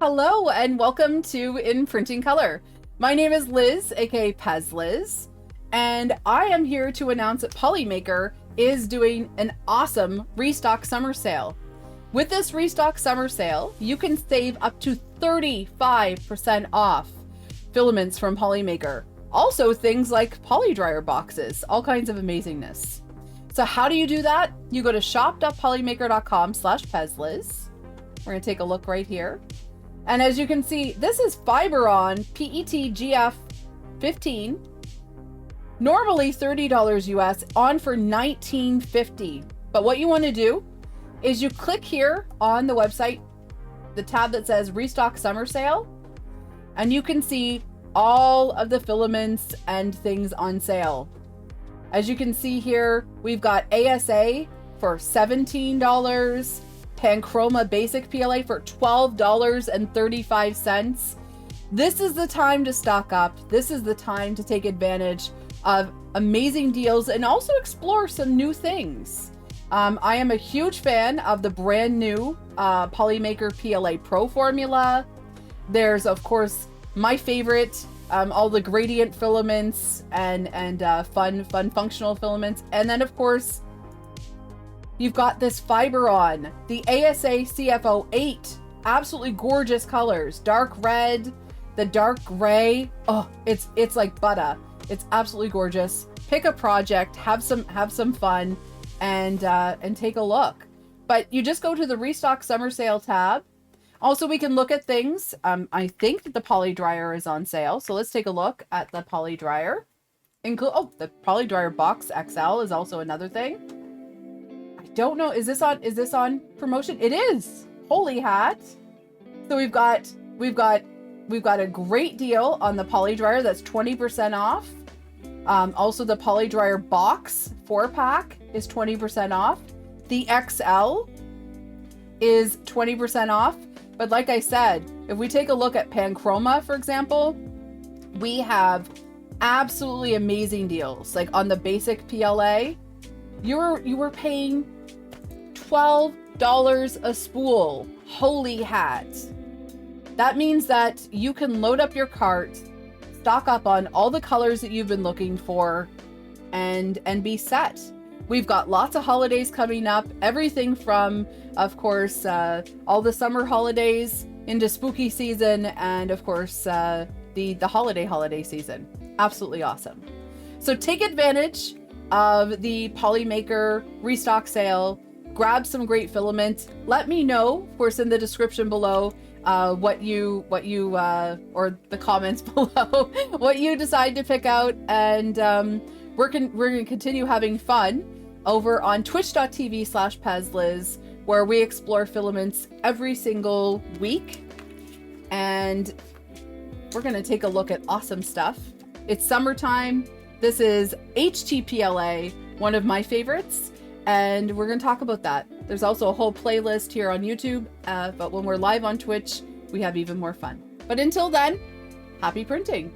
Hello and welcome to In Printing Color. My name is Liz, aka pezliz, and I am here to announce that Polymaker is doing an awesome Restock summer sale. With this Restock summer sale, you can save up to 35% off filaments from Polymaker. Also things like poly dryer boxes, all kinds of amazingness. So how do you do that? You go to shop.polymaker.com/pezliz. We're gonna take a look right here. And as you can see, this is Fiberon PET GF 15, normally $30 US, on for $19.50. But what you want to do is you click here on the website, the tab that says Restock Summer Sale, and you can see all of the filaments and things on sale. As you can see here, we've got ASA for $17, Panchroma Basic PLA for $12.35. This is the time to stock up. This is the time to take advantage of amazing deals and also explore some new things. I am a huge fan of the brand new Polymaker PLA Pro formula. There's, of course, my favorite, all the gradient filaments and fun functional filaments. And then, of course, you've got this Fiberon, the ASA CFO 8, absolutely gorgeous colors, dark red, the dark gray. Oh, it's like butter. It's absolutely gorgeous. Pick a project, have some fun, and take a look. But you just go to the Restock Summer Sale tab. Also, we can look at things. I think that the poly dryer is on sale, so let's take a look at the poly dryer. The poly dryer box XL is also another thing. Don't know, is this on promotion? It is. Holy hat. So we've got a great deal on the poly dryer that's 20% off. Also the poly dryer box 4-pack is 20% off. The XL is 20% off. But like I said, if we take a look at Panchroma, for example, we have absolutely amazing deals. Like on the basic PLA, you were paying $12 a spool. Holy hat. That means that you can load up your cart, stock up on all the colors that you've been looking for, and be set. We've got lots of holidays coming up, everything from, of course, all the summer holidays into spooky season, and of course the holiday season. Absolutely awesome. So take advantage of the Polymaker Restock sale. Grab some great filament. Let me know, of course, in the description below, what you or the comments below, what you decide to pick out, and we're gonna continue having fun over on twitch.tv/pezliz, where we explore filaments every single week, and we're gonna take a look at awesome stuff. It's summertime. This is HTPLA, one of my favorites, and we're going to talk about that. There's also a whole playlist here on YouTube, but when we're live on Twitch, we have even more fun. But until then, happy printing!